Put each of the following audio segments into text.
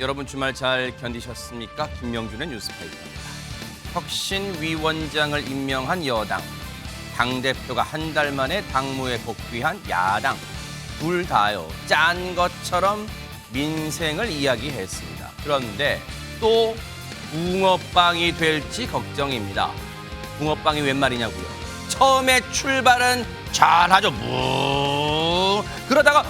여러분 주말 잘 견디셨습니까? 김명준의 뉴스파이터입니다. 혁신위원장을 임명한 여당, 당대표가 한 달 만에 당무에 복귀한 야당, 둘 다요 짠 것처럼 민생을 이야기했습니다. 그런데 또 붕어빵이 될지 걱정입니다. 붕어빵이 웬 말이냐고요? 처음에 출발은 잘하죠. 그러다가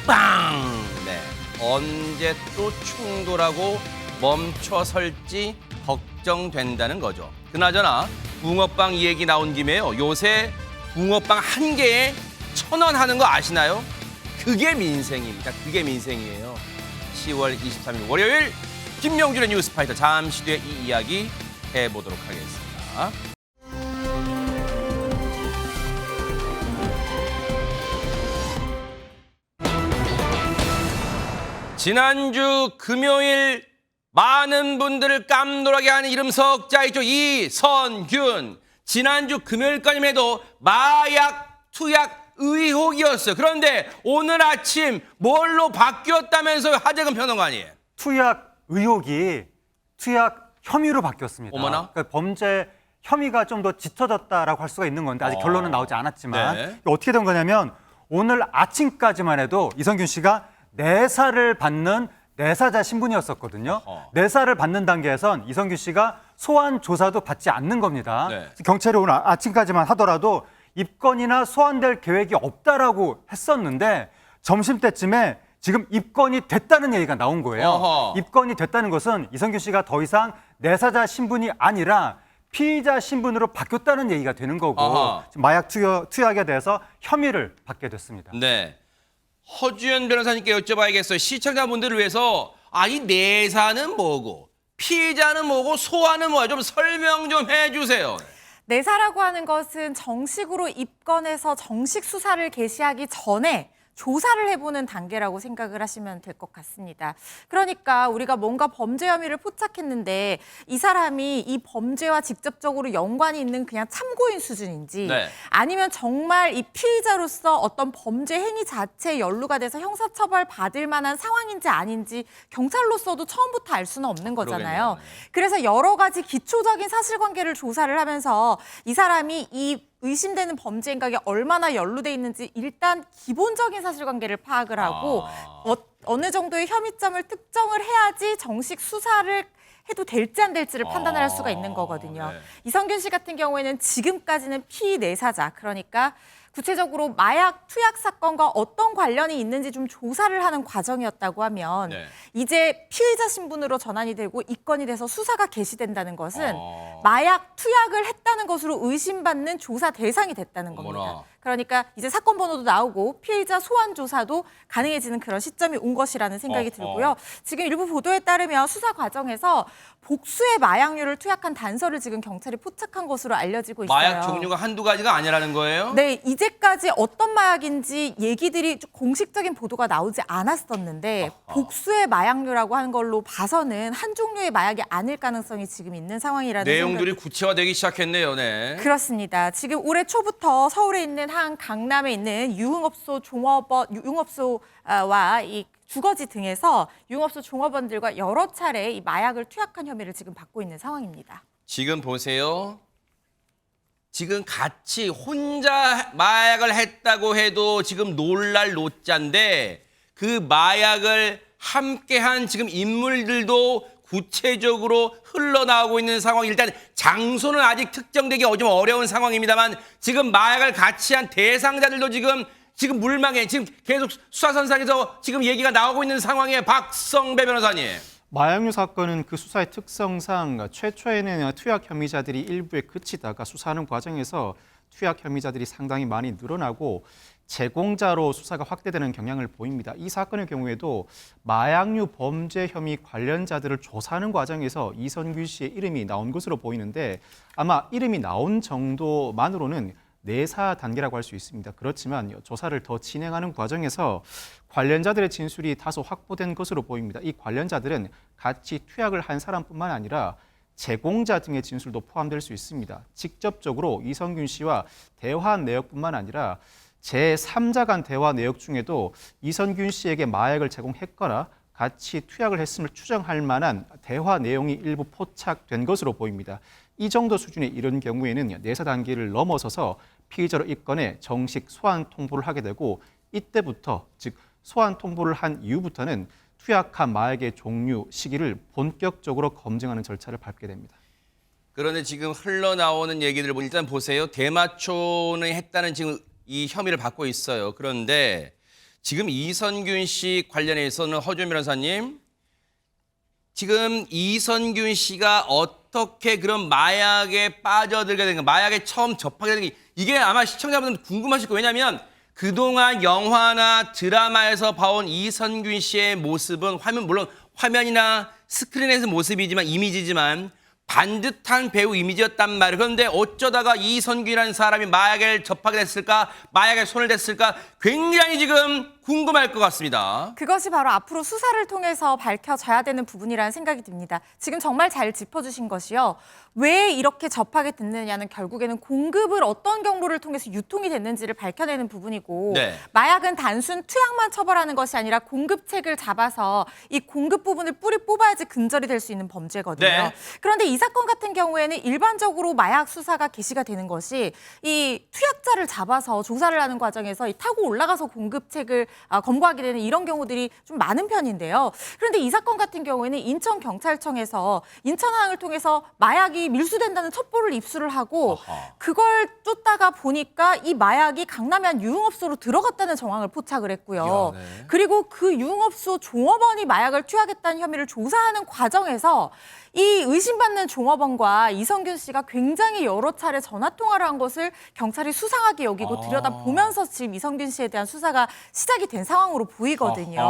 빵! 네. 언제 또 충돌하고 멈춰설지 걱정된다는 거죠. 그나저나 붕어빵 얘기 나온 김에요. 요새 붕어빵 한 개에 1,000원 하는 거 아시나요? 그게 민생입니다. 그게 민생이에요. 10월 23일 월요일 김명준의 뉴스파이터, 잠시 뒤에 이 이야기 해보도록 하겠습니다. 지난주 금요일 많은 분들을 깜놀하게 하는 이름 석자 있죠. 이선균. 지난주 금요일까지만 해도 마약 투약 의혹이었어요. 그런데 오늘 아침 뭘로 바뀌었다면서요, 하재근 평론가님. 투약 의혹이 투약 혐의로 바뀌었습니다. 어머나. 그러니까 범죄 혐의가 좀 더 짙어졌다라고 할 수가 있는 건데 아직 결론은 나오지 않았지만 네. 어떻게 된 거냐면 오늘 아침까지만 해도 이선균 씨가 내사를 받는 내사자 신분이었었거든요. 내사를 받는 단계에선 이선균 씨가 소환 조사도 받지 않는 겁니다. 네. 경찰이 오늘 아침까지만 하더라도 입건이나 소환될 계획이 없다라고 했었는데 점심때쯤에 지금 입건이 됐다는 얘기가 나온 거예요. 어허. 입건이 됐다는 것은 이선균 씨가 더 이상 내사자 신분이 아니라 피의자 신분으로 바뀌었다는 얘기가 되는 거고 어허. 지금 마약 투약에 대해서 혐의를 받게 됐습니다. 네. 허주연 변호사님께 여쭤봐야겠어요. 시청자분들을 위해서 이 내사는 뭐고 피의자는 뭐고 소환은 뭐야? 좀 설명 좀 해주세요. 내사라고 하는 것은 정식으로 입건해서 정식 수사를 개시하기 전에 조사를 해보는 단계라고 생각을 하시면 될 것 같습니다. 그러니까 우리가 뭔가 범죄 혐의를 포착했는데 이 사람이 이 범죄와 직접적으로 연관이 있는 그냥 참고인 수준인지 네. 아니면 정말 이 피의자로서 어떤 범죄 행위 자체에 연루가 돼서 형사처벌 받을 만한 상황인지 아닌지 경찰로서도 처음부터 알 수는 없는 거잖아요. 그러겠네요. 그래서 여러 가지 기초적인 사실관계를 조사를 하면서 이 사람이 이 의심되는 범죄 행각에 얼마나 연루돼 있는지 일단 기본적인 사실관계를 파악을 하고 어느 정도의 혐의점을 특정을 해야지 정식 수사를 해도 될지 안 될지를 판단을 할 수가 있는 거거든요. 네. 이선균 씨 같은 경우에는 지금까지는 피내사자, 그러니까 구체적으로 마약 투약 사건과 어떤 관련이 있는지 좀 조사를 하는 과정이었다고 하면 네. 이제 피의자 신분으로 전환이 되고 입건이 돼서 수사가 개시된다는 것은 마약 투약을 했다는 것으로 의심받는 조사 대상이 됐다는 겁니다. 어머나. 그러니까 이제 사건 번호도 나오고 피의자 소환 조사도 가능해지는 그런 시점이 온 것이라는 생각이 들고요. 지금 일부 보도에 따르면 수사 과정에서 복수의 마약류를 투약한 단서를 지금 경찰이 포착한 것으로 알려지고 있어요. 마약 종류가 한두 가지가 아니라는 거예요? 네, 이제까지 어떤 마약인지 얘기들이 좀 공식적인 보도가 나오지 않았었는데 복수의 마약류라고 하는 걸로 봐서는 한 종류의 마약이 아닐 가능성이 지금 있는 상황이라는 내용들이 구체화되기 시작했네요. 네. 그렇습니다. 지금 올해 초부터 서울에 있는 한 강남에 있는 유흥업소 유흥업소와 이 주거지 등에서 유흥업소 종업원들과 여러 차례 이 마약을 투약한 혐의를 지금 받고 있는 상황입니다. 지금 보세요. 지금 같이 혼자 마약을 했다고 해도 지금 놀랄 노짜인데 그 마약을 함께한 지금 인물들도 구체적으로 흘러나오고 있는 상황. 일단 장소는 아직 특정되기 좀 어려운 상황입니다만 지금 마약을 같이 한 대상자들도 지금 물망에 지금 계속 수사선상에서 지금 얘기가 나오고 있는 상황에 박성배 변호사님. 마약류 사건은 그 수사의 특성상 최초에는 투약 혐의자들이 일부에 그치다가 수사하는 과정에서 투약 혐의자들이 상당히 많이 늘어나고 제공자로 수사가 확대되는 경향을 보입니다. 이 사건의 경우에도 마약류 범죄 혐의 관련자들을 조사하는 과정에서 이선균 씨의 이름이 나온 것으로 보이는데 아마 이름이 나온 정도만으로는 내사 단계라고 할 수 있습니다. 그렇지만 조사를 더 진행하는 과정에서 관련자들의 진술이 다소 확보된 것으로 보입니다. 이 관련자들은 같이 투약을 한 사람뿐만 아니라 제공자 등의 진술도 포함될 수 있습니다. 직접적으로 이선균 씨와 대화한 내역뿐만 아니라 제3자 간 대화 내역 중에도 이선균 씨에게 마약을 제공했거나 같이 투약을 했음을 추정할 만한 대화 내용이 일부 포착된 것으로 보입니다. 이 정도 수준에 이른 경우에는 내사 단계를 넘어서서 피의자로 입건해 정식 소환 통보를 하게 되고 이때부터 즉 소환 통보를 한 이후부터는 투약한 마약의 종류, 시기를 본격적으로 검증하는 절차를 밟게 됩니다. 그런데 지금 흘러나오는 얘기들을 일단 보세요. 대마초는 했다는 지금 이 혐의를 받고 있어요. 그런데 지금 이선균 씨 관련해서는 허준 변호사님, 지금 이선균 씨가 어떻게 그런 마약에 빠져들게 된 거, 마약에 처음 접하게 된 게 이게 아마 시청자분들 궁금하실 거예요. 왜냐하면 그동안 영화나 드라마에서 봐온 이선균 씨의 모습은 물론 화면이나 스크린에서 모습이지만 이미지지만 반듯한 배우 이미지였단 말이에요. 그런데 어쩌다가 이선균이라는 사람이 마약을 접하게 됐을까? 마약에 손을 댔을까? 굉장히 지금 궁금할 것 같습니다. 그것이 바로 앞으로 수사를 통해서 밝혀져야 되는 부분이라는 생각이 듭니다. 지금 정말 잘 짚어주신 것이요. 왜 이렇게 접하게 됐느냐는 결국에는 공급을 어떤 경로를 통해서 유통이 됐는지를 밝혀내는 부분이고 네. 마약은 단순 투약만 처벌하는 것이 아니라 공급책을 잡아서 이 공급 부분을 뿌리 뽑아야지 근절이 될 수 있는 범죄거든요. 네. 그런데 이 사건 같은 경우에는 일반적으로 마약 수사가 개시가 되는 것이 이 투약자를 잡아서 조사를 하는 과정에서 이 타고 올라가서 공급책을 검거하게 되는 이런 경우들이 좀 많은 편인데요. 그런데 이 사건 같은 경우에는 인천경찰청에서 인천항을 통해서 마약이 밀수된다는 첩보를 입수를 하고 그걸 쫓다가 보니까 이 마약이 강남의 한 유흥업소로 들어갔다는 정황을 포착을 했고요. 네. 그리고 그 유흥업소 종업원이 마약을 투약했다는 혐의를 조사하는 과정에서 이 의심받는 종업원과 이선균 씨가 굉장히 여러 차례 전화 통화를 한 것을 경찰이 수상하게 여기고 들여다보면서 지금 이선균 씨에 대한 수사가 시작이 된 상황으로 보이거든요.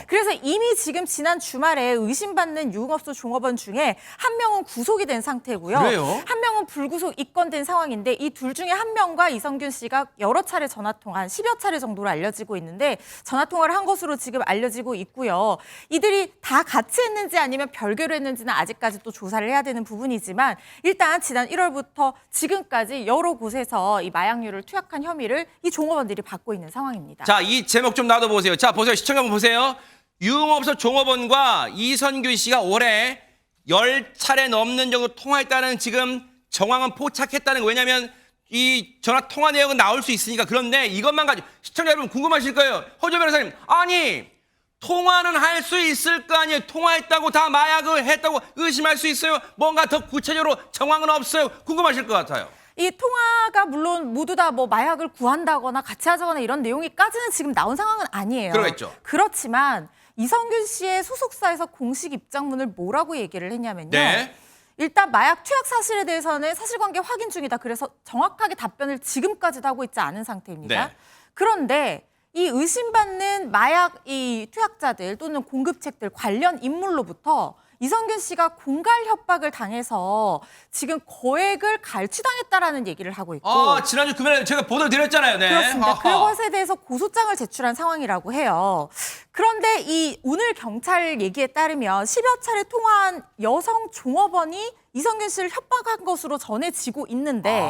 그래서 이미 지금 지난 주말에 의심받는 유흥업소 종업원 중에 한 명은 구속이 된 상태고요. 그래요? 한 명은 불구속 입건된 상황인데 이 둘 중에 한 명과 이선균 씨가 여러 차례 전화 통화, 한 10여 차례 정도로 알려지고 있는데 전화 통화를 한 것으로 지금 알려지고 있고요. 이들이 다 같이 했는지 아니면 별개로 했는지는 아직까지 또 조사를 해야 되는 부분이지만 일단 지난 1월부터 지금까지 여러 곳에서 이 마약류를 투약한 혐의를 이 종업원들이 받고 있는 상황입니다. 자, 이 제목 좀 놔둬보세요. 자, 보세요. 시청자분 보세요. 유흥업소 종업원과 이선균 씨가 올해 10차례 넘는 정도 통화했다는 지금 정황은 포착했다는 거. 왜냐하면 이 전화 통화 내역은 나올 수 있으니까. 그런데 이것만 가지고 시청자 여러분 궁금하실 거예요. 허준 변호사님, 아니 통화는 할 수 있을 거 아니에요. 통화했다고 다 마약을 했다고 의심할 수 있어요. 뭔가 더 구체적으로 정황은 없어요. 궁금하실 것 같아요. 이 통화가 물론 모두 다 뭐 마약을 구한다거나 같이 하자거나 이런 내용이까지는 지금 나온 상황은 아니에요. 그러겠죠. 그렇지만 이선균 씨의 소속사에서 공식 입장문을 뭐라고 얘기를 했냐면요. 네. 일단 마약 투약 사실에 대해서는 사실관계 확인 중이다. 그래서 정확하게 답변을 지금까지도 하고 있지 않은 상태입니다. 네. 그런데 이 의심받는 마약 이 투약자들 또는 공급책들 관련 인물로부터 이선균 씨가 공갈 협박을 당해서 지금 거액을 갈취당했다라는 얘기를 하고 있고 지난주 금요일에 제가 보도 드렸잖아요. 네. 그렇습니다. 아하. 그것에 대해서 고소장을 제출한 상황이라고 해요. 그런데 이 오늘 경찰 얘기에 따르면 10여 차례 통화한 여성 종업원이 이선균 씨를 협박한 것으로 전해지고 있는데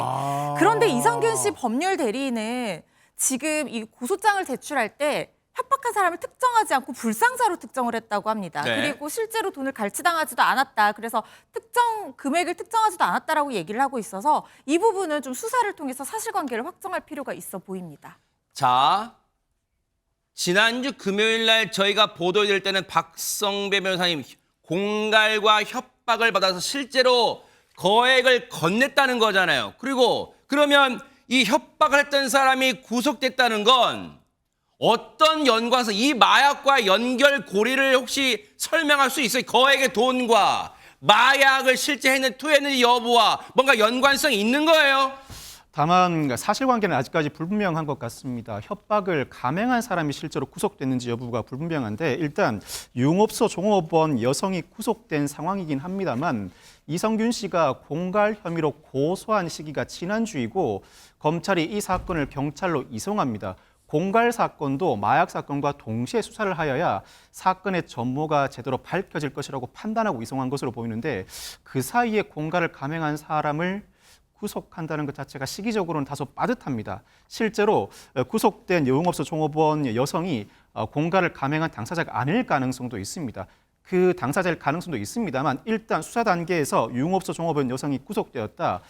그런데 이선균 씨 법률 대리인은 지금 이 고소장을 제출할 때 협박한 사람을 특정하지 않고 불상자로 특정을 했다고 합니다. 네. 그리고 실제로 돈을 갈취당하지도 않았다. 그래서 금액을 특정하지도 않았다라고 얘기를 하고 있어서 이 부분은 좀 수사를 통해서 사실관계를 확정할 필요가 있어 보입니다. 자, 지난주 금요일 날 저희가 보도드릴 때는 박성배 변호사님 공갈과 협박을 받아서 실제로 거액을 건넸다는 거잖아요. 그리고 그러면 이 협박을 했던 사람이 구속됐다는 건 어떤 연관성, 이 마약과 연결고리를 혹시 설명할 수 있어요? 거액의 돈과 마약을 실제 투여했는지 여부와 뭔가 연관성이 있는 거예요? 다만 사실관계는 아직까지 불분명한 것 같습니다. 협박을 감행한 사람이 실제로 구속됐는지 여부가 불분명한데 일단 유흥업소 종업원 여성이 구속된 상황이긴 합니다만 이선균 씨가 공갈 혐의로 고소한 시기가 지난주이고 검찰이 이 사건을 경찰로 이송합니다. 공갈 사건도 마약 사건과 동시에 수사를 하여야 사건의 전모가 제대로 밝혀질 것이라고 판단하고 이송한 것으로 보이는데 그 사이에 공갈을 감행한 사람을 구속한다는 것 자체가 시기적으로는 다소 빠듯합니다. 실제로 구속된 유흥업소 종업원 여성이 공갈을 감행한 당사자가 아닐 가능성도 있습니다. 그 당사자일 가능성도 있습니다만 일단 수사 단계에서 유흥업소 종업원 여성이 구속되었다.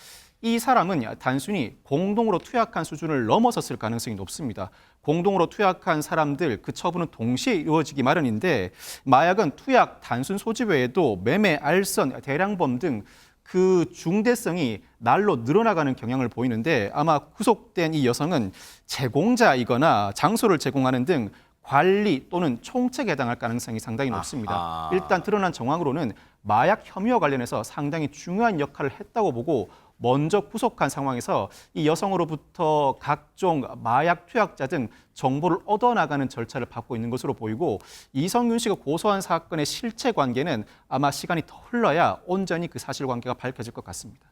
이 사람은 단순히 공동으로 투약한 수준을 넘어섰을 가능성이 높습니다. 공동으로 투약한 사람들 그 처분은 동시에 이루어지기 마련인데 마약은 투약, 단순 소지 외에도 매매, 알선, 대량범 등 그 중대성이 날로 늘어나가는 경향을 보이는데 아마 구속된 이 여성은 제공자이거나 장소를 제공하는 등 관리 또는 총책에 해당할 가능성이 상당히 높습니다. 아하. 일단 드러난 정황으로는 마약 혐의와 관련해서 상당히 중요한 역할을 했다고 보고 먼저 구속한 상황에서 이 여성으로부터 각종 마약 투약자 등 정보를 얻어나가는 절차를 밟고 있는 것으로 보이고 이성균 씨가 고소한 사건의 실체 관계는 아마 시간이 더 흘러야 온전히 그 사실관계가 밝혀질 것 같습니다.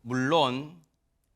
물론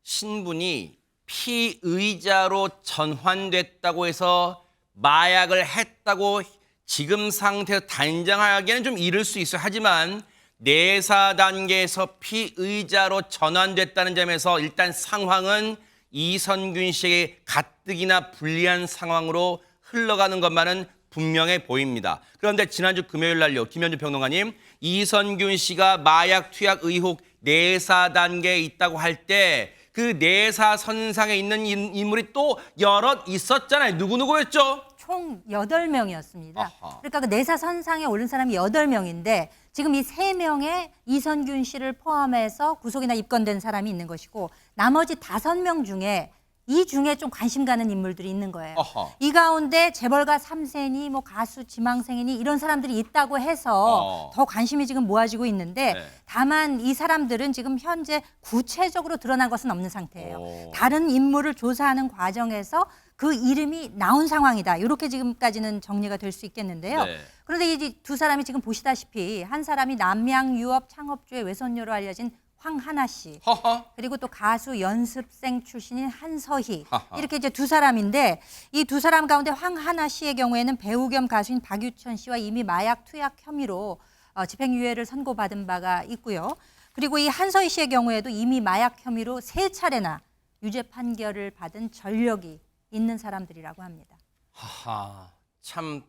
신분이 피의자로 전환됐다고 해서 마약을 했다고 지금 상태에서 단정하기에는 좀 이를 수 있어요. 하지만 내사 단계에서 피의자로 전환됐다는 점에서 일단 상황은 이선균 씨에게 가뜩이나 불리한 상황으로 흘러가는 것만은 분명해 보입니다. 그런데 지난주 금요일 날요, 김현주 평론가님, 이선균 씨가 마약 투약 의혹 내사 단계에 있다고 할 때 그 내사 선상에 있는 인물이 또 여럿 있었잖아요. 누구였죠? 총 8명이었습니다. 아하. 그러니까 그 내사 선상에 오른 사람이 8명인데 지금 이 3명의 이선균 씨를 포함해서 구속이나 입건된 사람이 있는 것이고 나머지 5명 중에 이 중에 좀 관심 가는 인물들이 있는 거예요. 아하. 이 가운데 재벌가 3세니 뭐 가수 지망생이니 이런 사람들이 있다고 해서 더 관심이 지금 모아지고 있는데 네. 다만 이 사람들은 지금 현재 구체적으로 드러난 것은 없는 상태예요. 오. 다른 인물을 조사하는 과정에서 그 이름이 나온 상황이다. 이렇게 지금까지는 정리가 될 수 있겠는데요. 네. 그런데 이 두 사람이 지금 보시다시피 한 사람이 남양 유업 창업주의 외손녀로 알려진 황하나 씨. 허허. 그리고 또 가수 연습생 출신인 한서희. 하하. 이렇게 이제 두 사람인데 이 두 사람 가운데 황하나 씨의 경우에는 배우 겸 가수인 박유천 씨와 이미 마약 투약 혐의로 집행유예를 선고받은 바가 있고요. 그리고 이 한서희 씨의 경우에도 이미 마약 혐의로 3차례나 유죄 판결을 받은 전력이 있는 사람들이라고 합니다. 하하, 참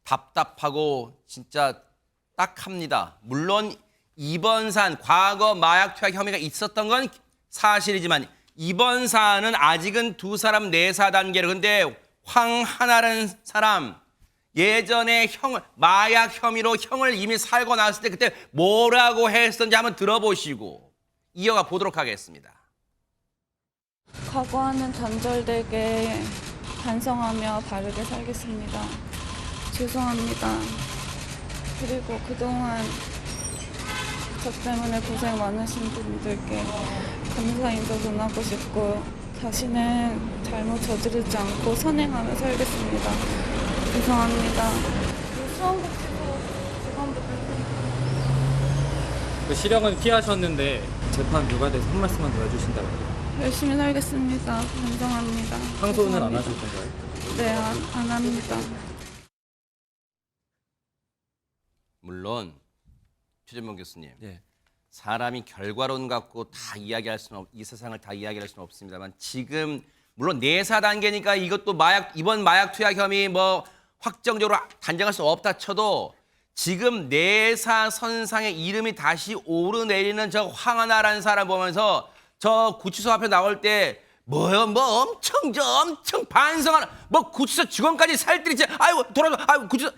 답답하고 진짜 딱합니다. 물론 이번 사안, 과거 마약 투약 혐의가 있었던 건 사실이지만 이번 사안은 아직은 두 사람 내사 단계로. 근데 황하나라는 사람 예전에 마약 혐의로 형을 이미 살고 났을 때 그때 뭐라고 했었는지 한번 들어보시고 이어가 보도록 하겠습니다. 과거와는 단절되게 반성하며 바르게 살겠습니다. 죄송합니다. 그리고 그동안 저 때문에 고생 많으신 분들께 감사 인사 전하고 싶고 다시는 잘못 저지르지 않고 선행하며 살겠습니다. 죄송합니다. 수원국지도 재판부 그 실형은 피하셨는데 재판 결과돼서 한 말씀만 더 해주신다고요. 열심히 살겠습니다. 반성합니다. 항소는 안 죄송합니다. 하실 건가요? 네, 안 합니다. 물론 최재명 교수님, 예. 사람이 결과론 갖고 다 이야기할 수는 이 세상을 다 이야기할 수는 없습니다만 지금 물론 내사 단계니까 이것도 이번 마약 투약 혐의 뭐 확정적으로 단정할 수 없다 쳐도 지금 내사 선상에 이름이 다시 오르내리는 저 황하나라는 사람 보면서 저 구치소 앞에 나올 때 엄청 반성하는 뭐 구치소 직원까지 살뜰이지 아이고 돌아서 아이고 구치소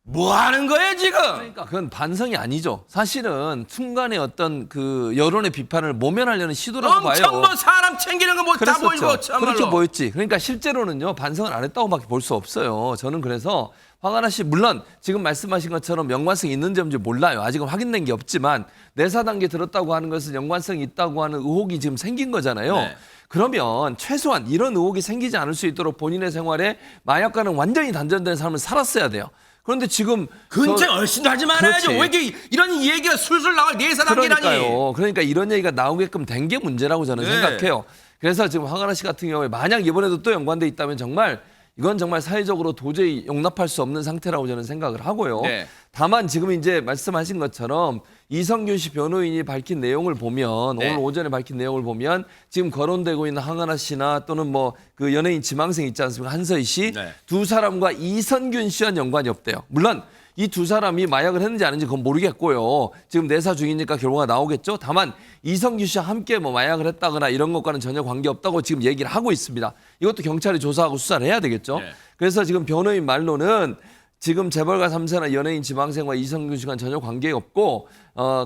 뭐 하는 거예요 지금? 그러니까 그건 반성이 아니죠. 사실은 순간의 어떤 그 여론의 비판을 모면하려는 시도라고 봐요. 엄청 뭐 사람 챙기는 거 뭐 다 보이고 그랬었죠. 참말로. 그렇게 보였지. 그러니까 실제로는요 반성을 안 했다고밖에 볼 수 없어요. 저는 그래서 황하나 씨 물론 지금 말씀하신 것처럼 연관성이 있는지 없는지 몰라요. 아직은 확인된 게 없지만 내사 단계 들었다고 하는 것은 연관성이 있다고 하는 의혹이 지금 생긴 거잖아요. 네. 그러면 최소한 이런 의혹이 생기지 않을 수 있도록 본인의 생활에 마약과는 완전히 단절된 삶을 살았어야 돼요. 그런데 지금 근처 얼씬도 하지 말아야죠. 그렇지. 왜 이렇게 이런 얘기가 술술 나올 내사 단계라니. 그러니까요. 그러니까 이런 얘기가 나오게끔 된 게 문제라고 저는 네. 생각해요. 그래서 지금 황하나 씨 같은 경우에 만약 이번에도 또 연관돼 있다면 정말 이건 정말 사회적으로 도저히 용납할 수 없는 상태라고 저는 생각을 하고요. 네. 다만 지금 이제 말씀하신 것처럼 이성균 씨 변호인이 밝힌 내용을 보면 네. 오늘 오전에 밝힌 내용을 보면 지금 거론되고 있는 황하나 씨나 또는 뭐 그 연예인 지망생 있지 않습니까? 한서희 씨 네. 두 사람과 이성균 씨와는 연관이 없대요. 물론 이 두 사람이 마약을 했는지 아닌지 그건 모르겠고요. 지금 내사 중이니까 결과가 나오겠죠. 다만 이성균 씨와 함께 뭐 마약을 했다거나 이런 것과는 전혀 관계없다고 지금 얘기를 하고 있습니다. 이것도 경찰이 조사하고 수사를 해야 되겠죠. 네. 그래서 지금 변호인 말로는 지금 재벌가 3세나 연예인 지망생과 이성균 씨와는 전혀 관계없고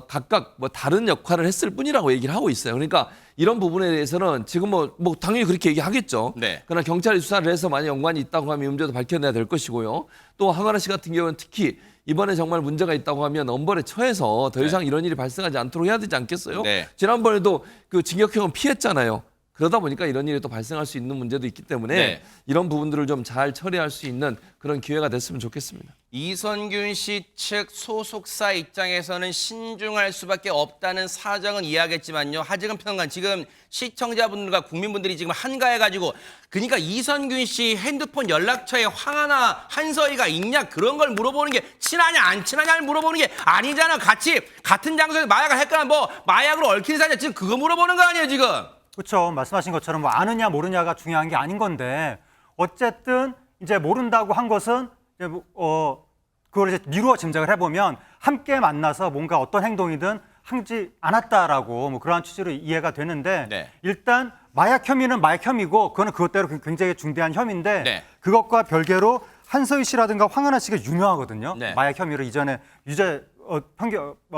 각각 뭐 다른 역할을 했을 뿐이라고 얘기를 하고 있어요. 그러니까 이런 부분에 대해서는 지금 뭐 당연히 그렇게 얘기하겠죠. 네. 그러나 경찰이 수사를 해서 만약 연관이 있다고 하면 문제도 밝혀내야 될 것이고요. 또 황하나 씨 같은 경우는 특히 이번에 정말 문제가 있다고 하면 엄벌에 처해서 더 이상 이런 일이 발생하지 않도록 해야 되지 않겠어요? 네. 지난번에도 그 징역형은 피했잖아요. 그러다 보니까 이런 일이 또 발생할 수 있는 문제도 있기 때문에 네. 이런 부분들을 좀 잘 처리할 수 있는 그런 기회가 됐으면 좋겠습니다. 이성균 씨 측 소속사 입장에서는 신중할 수밖에 없다는 사정은 이해하겠지만요. 하재근 평론가 지금 시청자분들과 국민분들이 지금 한가해가지고 그러니까 이성균 씨 핸드폰 연락처에 황하나 한서희가 있냐 그런 걸 물어보는 게 친하냐 안 친하냐를 물어보는 게 아니잖아. 같은 장소에서 마약을 했거나 뭐 마약으로 얽힌 사냐 지금 그거 물어보는 거 아니에요 지금. 그렇죠. 말씀하신 것처럼 뭐 아느냐 모르냐가 중요한 게 아닌 건데 어쨌든 이제 모른다고 한 것은 이제 그걸 이제 미루어 짐작을 해보면 함께 만나서 뭔가 어떤 행동이든 하지 않았다라고 뭐 그러한 취지로 이해가 되는데 네. 일단 마약 혐의는 마약 혐의고 그거는 그것대로 굉장히 중대한 혐의인데 네. 그것과 별개로 한서희 씨라든가 황하나 씨가 유명하거든요. 네. 마약 혐의로 이전에 유죄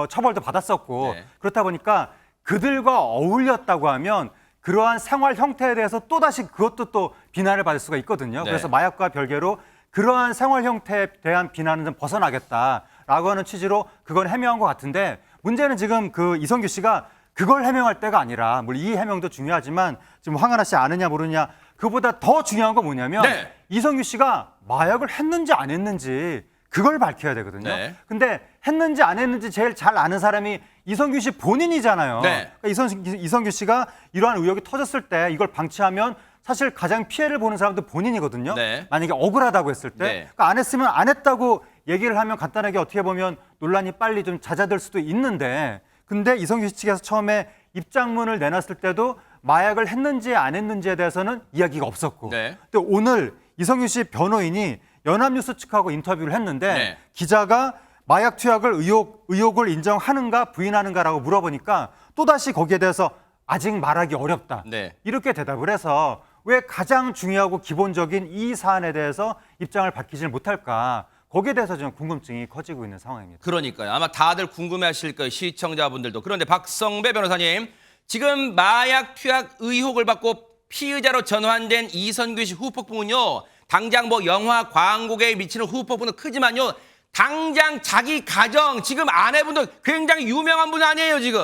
처벌도 받았었고 네. 그렇다 보니까 그들과 어울렸다고 하면 그러한 생활 형태에 대해서 또다시 그것도 또 비난을 받을 수가 있거든요. 네. 그래서 마약과 별개로 그러한 생활 형태에 대한 비난은 좀 벗어나겠다라고 하는 취지로 그건 해명한 것 같은데 문제는 지금 그 이성균 씨가 그걸 해명할 때가 아니라 물론 이 해명도 중요하지만 지금 황하나 씨 아느냐 모르냐 그보다 더 중요한 건 뭐냐면 네. 이성균 씨가 마약을 했는지 안 했는지 그걸 밝혀야 되거든요. 네. 근데 했는지 안 했는지 제일 잘 아는 사람이 이성균 씨 본인이잖아요. 네. 그러니까 이성균 씨가 이러한 의혹이 터졌을 때 이걸 방치하면 사실 가장 피해를 보는 사람도 본인이거든요. 네. 만약에 억울하다고 했을 때 네. 그러니까 안 했으면 안 했다고 얘기를 하면 간단하게 어떻게 보면 논란이 빨리 좀 잦아들 수도 있는데 근데 이성균 씨 측에서 처음에 입장문을 내놨을 때도 마약을 했는지 안 했는지에 대해서는 이야기가 없었고 네. 근데 오늘 이성균 씨 변호인이 연합뉴스 측하고 인터뷰를 했는데 네. 기자가 마약 투약을 의혹을 인정하는가 부인하는가라고 물어보니까 또다시 거기에 대해서 아직 말하기 어렵다. 네. 이렇게 대답을 해서 왜 가장 중요하고 기본적인 이 사안에 대해서 입장을 밝히지 못할까. 거기에 대해서 좀 궁금증이 커지고 있는 상황입니다. 그러니까요. 아마 다들 궁금해하실 거예요. 시청자분들도. 그런데 박성배 변호사님, 지금 마약 투약 의혹을 받고 피의자로 전환된 이성균 씨 후폭풍은요. 당장 뭐 영화 광고계에 미치는 후폭풍은 크지만요. 당장 자기 가정, 지금 아내분도 굉장히 유명한 분 아니에요, 지금.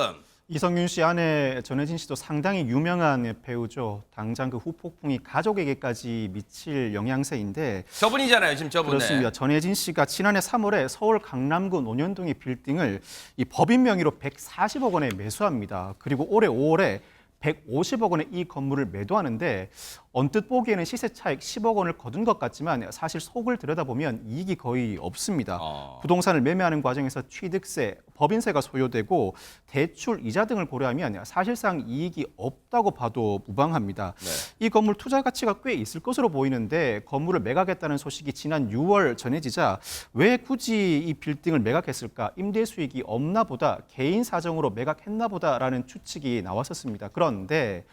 이성균 씨 아내 전혜진 씨도 상당히 유명한 배우죠. 당장 그 후폭풍이 가족에게까지 미칠 영향세인데 저분이잖아요, 지금 저분. 그렇습니다. 전혜진 씨가 지난해 3월에 서울 강남구 논현동의 빌딩을 이 법인 명의로 140억 원에 매수합니다. 그리고 올해 5월에 150억 원의 이 건물을 매도하는데 언뜻 보기에는 시세 차익 10억 원을 거둔 것 같지만 사실 속을 들여다보면 이익이 거의 없습니다. 부동산을 매매하는 과정에서 취득세, 법인세가 소요되고 대출, 이자 등을 고려하면 사실상 이익이 없다고 봐도 무방합니다. 네. 이 건물 투자 가치가 꽤 있을 것으로 보이는데 건물을 매각했다는 소식이 지난 6월 전해지자 왜 굳이 이 빌딩을 매각했을까? 임대 수익이 없나 보다, 개인 사정으로 매각했나 보다라는 추측이 나왔었습니다. 그런데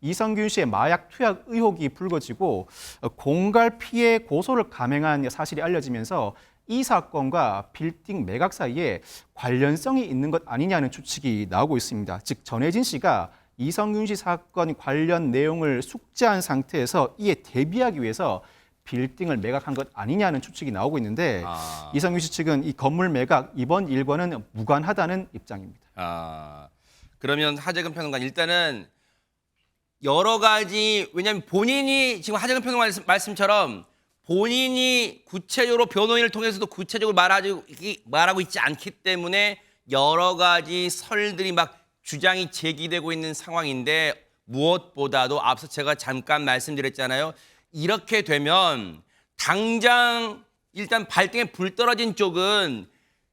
이성균 씨의 마약 투약 의혹이 불거지고 공갈 피해 고소를 감행한 사실이 알려지면서 이 사건과 빌딩 매각 사이에 관련성이 있는 것 아니냐는 추측이 나오고 있습니다. 즉 전혜진 씨가 이성균 씨 사건 관련 내용을 숙지한 상태에서 이에 대비하기 위해서 빌딩을 매각한 것 아니냐는 추측이 나오고 있는데 이성균 씨 측은 이 건물 매각 이번 일과는 무관하다는 입장입니다. 그러면 하재근 평론가 일단은 여러 가지, 왜냐하면 본인이 지금 하재근 평론가 말씀처럼 본인이 구체적으로 변호인을 통해서도 구체적으로 말하고 있지 않기 때문에 여러 가지 설들이 막 주장이 제기되고 있는 상황인데 무엇보다도 앞서 제가 잠깐 말씀드렸잖아요. 이렇게 되면 당장 일단 발등에 불 떨어진 쪽은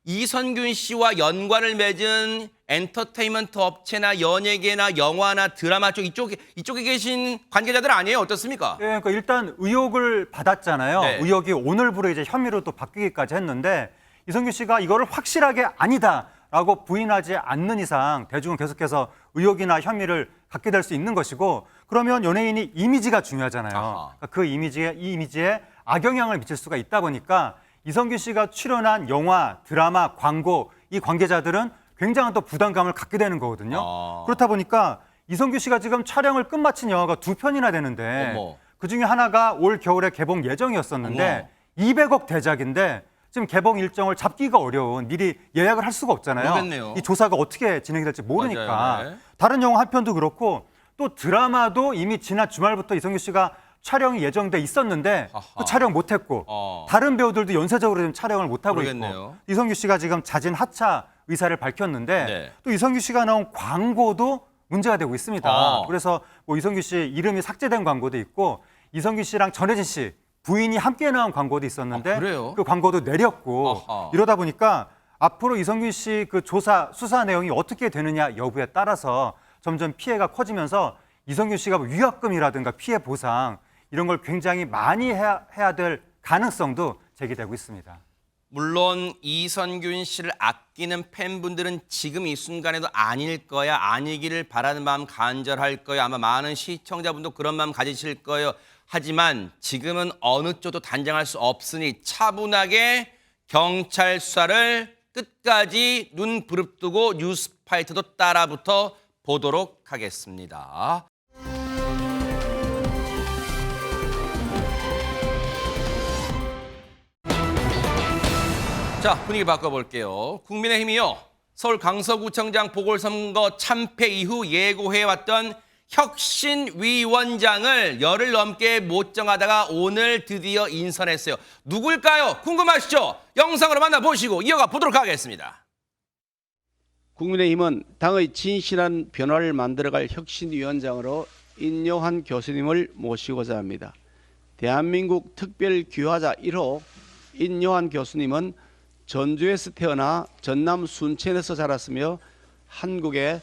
이선균 씨와 연관을 맺은 엔터테인먼트 업체나 연예계나 영화나 드라마 쪽 이쪽에 계신 관계자들 아니에요? 어떻습니까? 예, 그러니까 일단 의혹을 받았잖아요. 네. 의혹이 오늘부로 이제 혐의로 또 바뀌기까지 했는데 이성균 씨가 이거를 확실하게 아니다라고 부인하지 않는 이상 대중은 계속해서 의혹이나 혐의를 갖게 될 수 있는 것이고 그러면 연예인이 이미지가 중요하잖아요. 아하. 그러니까 그 이미지에 악영향을 미칠 수가 있다 보니까 이성균 씨가 출연한 영화, 드라마, 광고 이 관계자들은 굉장한 또 부담감을 갖게 되는 거거든요. 그렇다 보니까 이성균 씨가 지금 촬영을 끝마친 영화가 2편이나 되는데 어머. 그중에 하나가 올 겨울에 개봉 예정이었었는데 200억 대작인데 지금 개봉 일정을 잡기가 어려운 미리 예약을 할 수가 없잖아요. 그러겠네요. 이 조사가 어떻게 진행이 될지 모르니까. 맞아요, 네. 다른 영화 한 편도 그렇고 또 드라마도 이미 지난 주말부터 이성균 씨가 촬영이 예정돼 있었는데 아하. 또 촬영 못했고 다른 배우들도 연쇄적으로 지금 촬영을 못하고 모르겠네요. 있고 이성균 씨가 지금 자진 하차 의사를 밝혔는데 네. 또 이성균 씨가 나온 광고도 문제가 되고 있습니다. 그래서 뭐 이성균 씨 이름이 삭제된 광고도 있고 이성균 씨랑 전혜진 씨 부인이 함께 나온 광고도 있었는데 그래요? 그 광고도 내렸고 아하. 이러다 보니까 앞으로 이성균 씨 그 수사 내용이 어떻게 되느냐 여부에 따라서 점점 피해가 커지면서 이성균 씨가 뭐 위약금이라든가 피해 보상 이런 걸 굉장히 많이 해야 될 가능성도 제기되고 있습니다. 물론 이선균 씨를 아끼는 팬분들은 지금 이 순간에도 아닐 거야, 아니기를 바라는 마음 간절할 거예요. 아마 많은 시청자분도 그런 마음 가지실 거예요. 하지만 지금은 어느 쪽도 단정할 수 없으니 차분하게 경찰 수사를 끝까지 눈 부릅뜨고 뉴스파이터도 따라붙어 보도록 하겠습니다. 자, 분위기 바꿔볼게요. 국민의힘이요. 서울 강서구청장 보궐선거 참패 이후 예고해왔던 혁신위원장을 열흘 넘게 못 정하다가 오늘 드디어 인선했어요. 누굴까요? 궁금하시죠? 영상으로 만나보시고 이어가 보도록 하겠습니다. 국민의힘은 당의 진실한 변화를 만들어갈 혁신위원장으로 인요한 교수님을 모시고자 합니다. 대한민국 특별귀화자 1호 인요한 교수님은 전주에서 태어나 전남 순천에서 자랐으며 한국에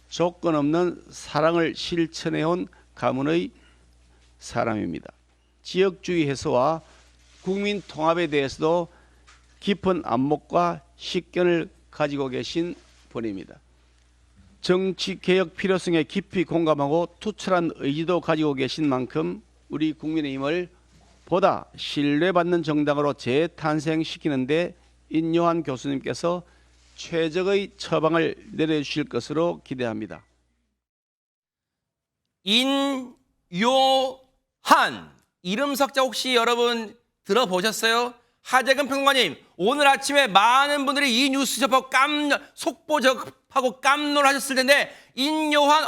조건 없는 사랑을 실천해온 가문의 사람입니다. 지역주의 해소와 국민 통합에 대해서도 깊은 안목과 식견을 가지고 계신 분입니다. 정치 개혁 필요성에 깊이 공감하고 투철한 의지도 가지고 계신 만큼 우리 국민의힘을 보다 신뢰받는 정당으로 재탄생시키는 데 인요한 교수님께서 최적의 처방을 내려주실 것으로 기대합니다. 인요한 이름 석자 혹시 여러분 들어보셨어요? 하재근 평론가님, 오늘 아침에 많은 분들이 이 뉴스 접하고 속보 접하고 깜놀하셨을 텐데 인요한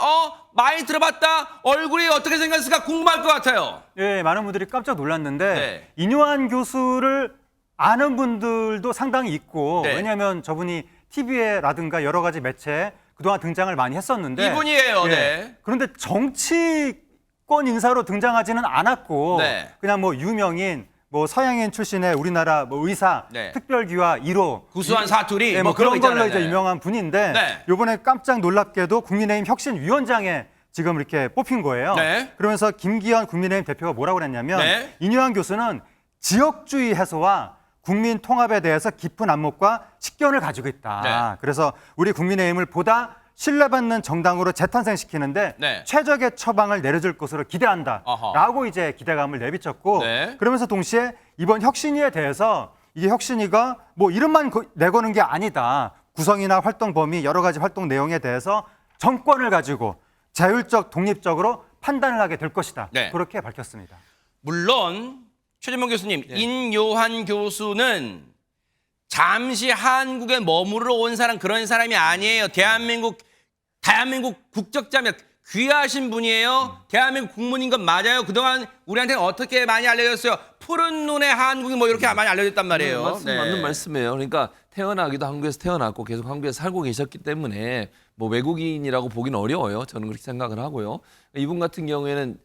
많이 들어봤다. 얼굴이 어떻게 생겼을까 궁금할 것 같아요. 예, 많은 분들이 깜짝 놀랐는데 네. 인요한 교수를 아는 분들도 상당히 있고 네. 왜냐하면 저분이 TV라든가 여러 가지 매체에 그동안 등장을 많이 했었는데 이분이에요. 예, 네. 그런데 정치권 인사로 등장하지는 않았고 네. 그냥 뭐 유명인 뭐 서양인 출신의 우리나라 뭐 의사 네. 특별귀화 1호 구수한 사투리 네, 뭐 그런 거 그런 걸로 있잖아요. 이제 유명한 분인데 네. 이번에 깜짝 놀랍게도 국민의힘 혁신위원장에 지금 이렇게 뽑힌 거예요. 네. 그러면서 김기현 국민의힘 대표가 뭐라고 그랬냐면 네. 인요한 교수는 지역주의 해소와 국민 통합에 대해서 깊은 안목과 식견을 가지고 있다. 네. 그래서 우리 국민의힘을 보다 신뢰받는 정당으로 재탄생시키는데 네. 최적의 처방을 내려줄 것으로 기대한다라고 이제 기대감을 내비쳤고 네. 그러면서 동시에 이번 혁신위에 대해서 이게 혁신위가 뭐 이름만 내거는 게 아니다. 구성이나 활동 범위 여러 가지 활동 내용에 대해서 정권을 가지고 자율적 독립적으로 판단을 하게 될 것이다. 네. 그렇게 밝혔습니다. 물론 최진봉 교수님, 인요한 교수는 잠시 한국에 머무르러 온 사람 그런 사람이 아니에요. 대한민국 국적자면 귀하신 분이에요. 대한민국 국민인 건 맞아요. 그동안 우리한테는 어떻게 많이 알려졌어요. 푸른 눈의 한국이 뭐 이렇게 많이 알려졌단 말이에요. 네. 맞는 말씀이에요. 그러니까 태어나기도 한국에서 태어났고 계속 한국에서 살고 계셨기 때문에 뭐 외국인이라고 보기는 어려워요. 저는 그렇게 생각을 하고요. 이분 같은 경우에는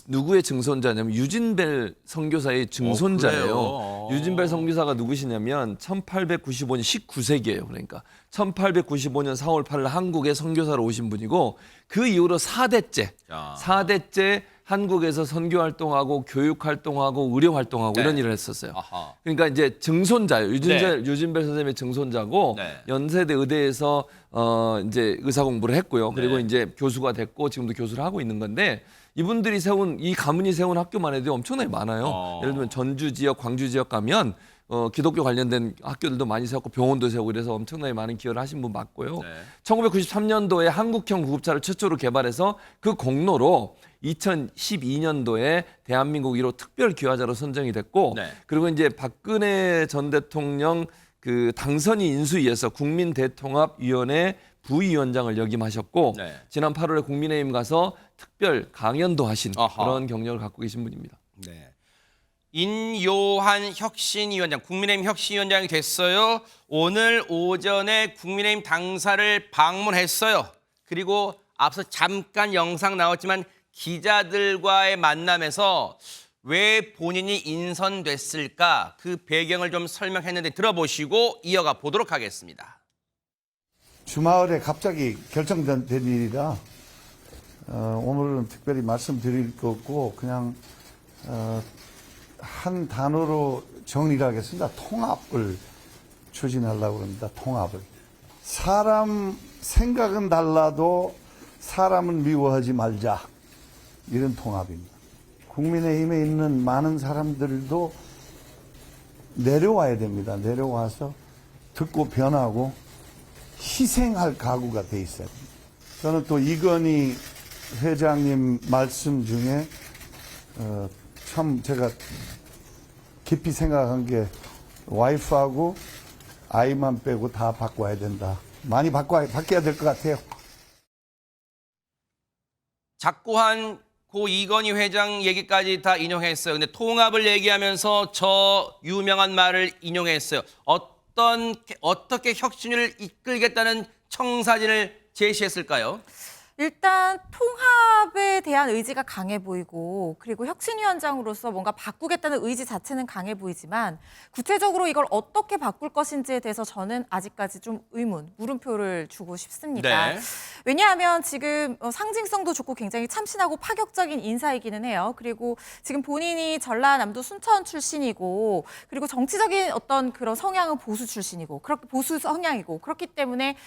누구의 증손자냐면 유진벨 선교사의 증손자예요. 그래요? 유진벨 선교사가 누구시냐면 1895년 19세기예요. 그러니까 1895년 4월 8일 한국에 선교사로 오신 분이고 그 이후로 4대째, 야. 4대째 한국에서 선교 활동하고 교육 활동하고 의료 활동하고 네. 이런 일을 했었어요. 아하. 그러니까 이제 증손자예요. 네. 유진벨 선생님의 증손자고 네. 연세대 의대에서 이제 의사 공부를 했고요. 그리고 네. 이제 교수가 됐고 지금도 교수를 하고 있는 건데 이분들이 세운 이 가문이 세운 학교만 해도 엄청나게 많아요. 예를 들면 전주 지역, 광주 지역 가면 기독교 관련된 학교들도 많이 세웠고 병원도 세우고 이래서 엄청나게 많은 기여를 하신 분 맞고요. 네. 1993년도에 한국형 구급차를 최초로 개발해서 그 공로로 2012년도에 대한민국 1호 특별 귀화자로 선정이 됐고 네. 그리고 이제 박근혜 전 대통령 그 당선인 인수위에서 국민대통합위원회 부위원장을 역임하셨고 네. 지난 8월에 국민의힘 가서 특별 강연도 하신 아하. 그런 경력을 갖고 계신 분입니다. 네. 인요한 혁신위원장, 국민의힘 혁신위원장이 됐어요. 오늘 오전에 국민의힘 당사를 방문했어요. 그리고 앞서 잠깐 영상 나왔지만 기자들과의 만남에서 왜 본인이 인선됐을까 그 배경을 좀 설명했는데 들어보시고 이어가 보도록 하겠습니다. 주말에 갑자기 결정된 일이라 오늘은 특별히 말씀드릴 거 없고 그냥 한 단어로 정리를 하겠습니다. 통합을 추진하려고 합니다. 통합을. 사람 생각은 달라도 사람은 미워하지 말자. 이런 통합입니다. 국민의힘에 있는 많은 사람들도 내려와야 됩니다. 내려와서 듣고 변하고 희생할 각오가 돼 있어요. 저는 또 이건희 회장님 말씀 중에 참 제가 깊이 생각한 게 와이프하고 아이만 빼고 다 바꿔야 된다. 많이 바뀌어야 될 것 같아요. 자꾸 한 고 이건희 회장 얘기까지 다 인용했어요. 근데 통합을 얘기하면서 저 유명한 말을 인용했어요. 어떻게 혁신을 이끌겠다는 청사진을 제시했을까요? 일단 통합에 대한 의지가 강해 보이고 그리고 혁신위원장으로서 뭔가 바꾸겠다는 의지 자체는 강해 보이지만 구체적으로 이걸 어떻게 바꿀 것인지에 대해서 저는 아직까지 좀 물음표를 주고 싶습니다. 네. 왜냐하면 지금 상징성도 좋고 굉장히 참신하고 파격적인 인사이기는 해요. 그리고 지금 본인이 전라남도 순천 출신이고 그리고 정치적인 어떤 그런 성향은 보수 출신이고 그렇게 보수 성향이고 그렇기 때문에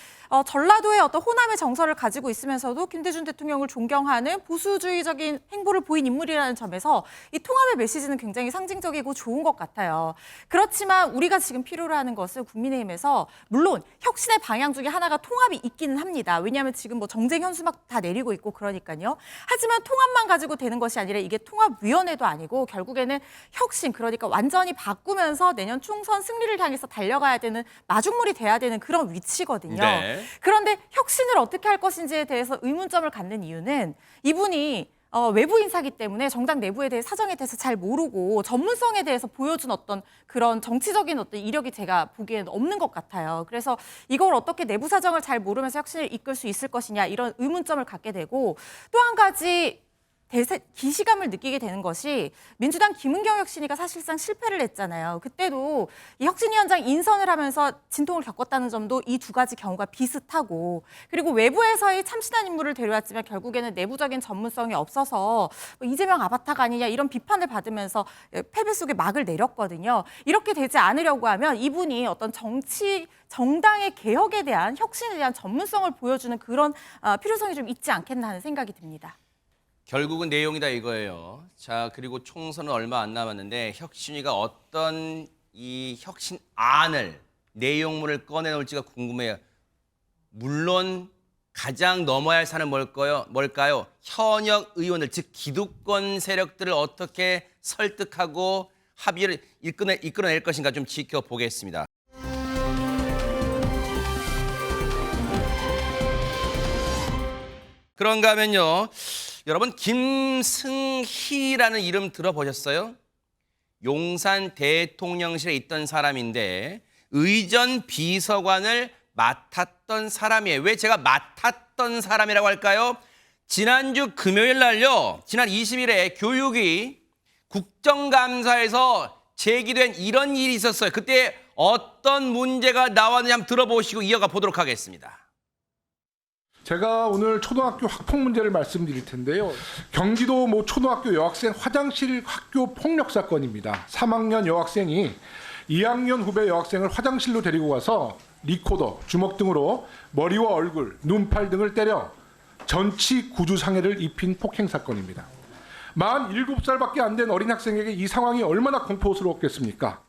전라도의 어떤 호남의 정서를 가지고 있으면서도 김대중 대통령을 존경하는 보수주의적인 행보를 보인 인물이라는 점에서 이 통합의 메시지는 굉장히 상징적이고 좋은 것 같아요. 그렇지만 우리가 지금 필요로 하는 것은 국민의힘에서 물론 혁신의 방향 중에 하나가 통합이 있기는 합니다. 왜냐하면 지금 뭐 정쟁 현수막 다 내리고 있고 그러니까요. 하지만 통합만 가지고 되는 것이 아니라 이게 통합위원회도 아니고 결국에는 혁신 그러니까 완전히 바꾸면서 내년 총선 승리를 향해서 달려가야 되는 마중물이 돼야 되는 그런 위치거든요. 네. 그런데 혁신을 어떻게 할 것인지에 대해서 의문점을 갖는 이유는 이분이 외부 인사기 때문에 정당 내부에 대해 사정에 대해서 잘 모르고 전문성에 대해서 보여준 어떤 그런 정치적인 어떤 이력이 제가 보기에는 없는 것 같아요. 그래서 이걸 어떻게 내부 사정을 잘 모르면서 혁신을 이끌 수 있을 것이냐 이런 의문점을 갖게 되고 또 한 가지 기시감을 느끼게 되는 것이 민주당 김은경 혁신위가 사실상 실패를 했잖아요. 그때도 이 혁신위원장 인선을 하면서 진통을 겪었다는 점도 이 두 가지 경우가 비슷하고 그리고 외부에서의 참신한 인물을 데려왔지만 결국에는 내부적인 전문성이 없어서 이재명 아바타가 아니냐 이런 비판을 받으면서 패배 속에 막을 내렸거든요. 이렇게 되지 않으려고 하면 이분이 어떤 정당의 개혁에 대한 혁신에 대한 전문성을 보여주는 그런 필요성이 좀 있지 않겠나 하는 생각이 듭니다. 결국은 내용이다 이거예요. 자, 그리고 총선은 얼마 안 남았는데 혁신위가 어떤 이 혁신안을 내용물을 꺼내놓을지가 궁금해요. 물론 가장 넘어야 할 산은 뭘까요? 현역 의원들, 즉 기득권 세력들을 어떻게 설득하고 합의를 이끌어낼 것인가 좀 지켜보겠습니다. 그런가 하면요. 여러분 김승희라는 이름 들어보셨어요? 용산 대통령실에 있던 사람인데 의전 비서관을 맡았던 사람이에요. 왜 제가 맡았던 사람이라고 할까요? 지난주 금요일 날요. 지난 20일에 교육위 국정감사에서 제기된 이런 일이 있었어요. 그때 어떤 문제가 나왔는지 한번 들어보시고 이어가 보도록 하겠습니다. 제가 오늘 초등학교 학폭 문제를 말씀드릴 텐데요. 경기도 모 초등학교 여학생 화장실 학교 폭력 사건입니다. 3학년 여학생이 2학년 후배 여학생을 화장실로 데리고 가서 리코더, 주먹 등으로 머리와 얼굴, 눈팔 등을 때려 전치 구주 상해를 입힌 폭행 사건입니다. 만 7살밖에 안 된 어린 학생에게 이 상황이 얼마나 공포스러웠겠습니까?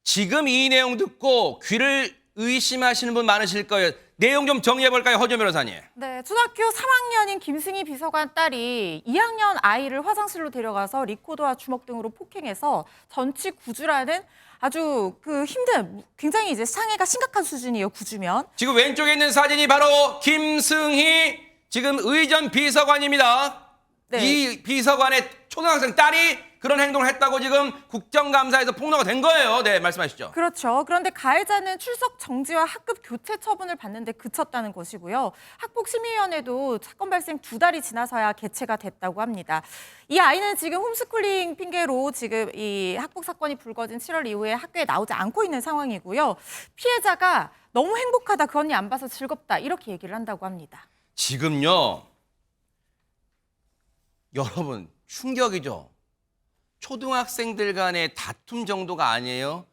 지금 이 내용 듣고 귀를 의심하시는 분 많으실 거예요. 내용 좀 정리해볼까요, 허준 변호사님? 네, 초등학교 3학년인 김승희 비서관 딸이 2학년 아이를 화장실로 데려가서 리코더와 주먹 등으로 폭행해서 전치 구주라는 아주 힘든, 굉장히 이제 상해가 심각한 수준이에요, 구주면. 지금 왼쪽에 있는 사진이 바로 김승희 지금 의전 비서관입니다. 네. 이 비서관의 초등학생 딸이 그런 행동을 했다고 지금 국정감사에서 폭로가 된 거예요. 네, 말씀하시죠. 그렇죠. 그런데 가해자는 출석 정지와 학급 교체 처분을 받는데 그쳤다는 것이고요. 학폭심의위원회도 사건 발생 2달이 지나서야 개최가 됐다고 합니다. 이 아이는 지금 홈스쿨링 핑계로 지금 이 학폭 사건이 불거진 7월 이후에 학교에 나오지 않고 있는 상황이고요. 피해자가 너무 행복하다, 그 언니 안 봐서 즐겁다, 이렇게 얘기를 한다고 합니다. 지금요, 여러분 충격이죠. 초등학생들 간의 다툼 정도가 아니에요.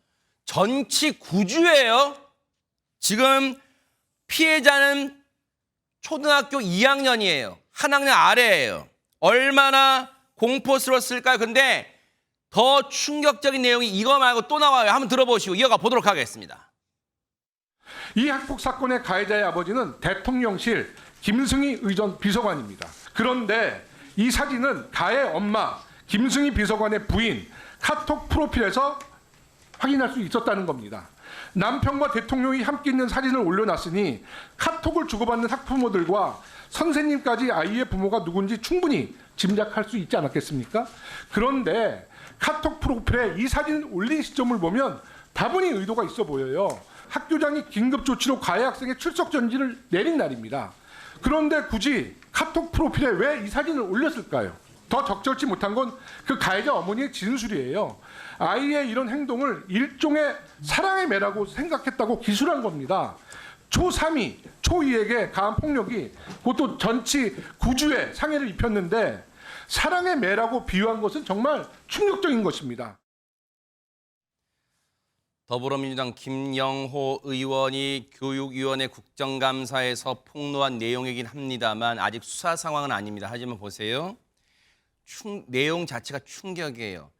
전치 구주예요. 지금 피해자는 초등학교 2학년이에요. 한 학년 아래예요. 얼마나 공포스러웠을까요? 근데 더 충격적인 내용이 이거 말고 또 나와요. 한번 들어보시고 이어가 보도록 하겠습니다. 이 학폭 사건의 가해자의 아버지는 대통령실 김승희 의전 비서관입니다. 그런데 이 사진은 가해 엄마 김승희 비서관의 부인 카톡 프로필에서 확인할 수 있었다는 겁니다. 남편과 대통령이 함께 있는 사진을 올려놨으니 카톡을 주고받는 학부모들과 선생님까지 아이의 부모가 누군지 충분히 짐작할 수 있지 않았겠습니까? 그런데 카톡 프로필에 이 사진을 올린 시점을 보면 다분히 의도가 있어 보여요. 학교장이 긴급 조치로 가해 학생의 출석 정지를 내린 날입니다. 그런데 굳이 카톡 프로필에 왜 이 사진을 올렸을까요? 더 적절치 못한 건 그 가해자 어머니의 진술이에요. 아이의 이런 행동을 일종의 사랑의 매라고 생각했다고 기술한 겁니다. 초3이, 초2에게 가한 폭력이 그것도 전치 구주의 상해를 입혔는데 사랑의 매라고 비유한 것은 정말 충격적인 것입니다. 더불어민주당 김영호 의원이 교육위원회 국정감사에서 폭로한 내용이긴 합니다만 아직 수사 상황은 아닙니다. 하지만 보세요. 내용 자체가 충격이에요.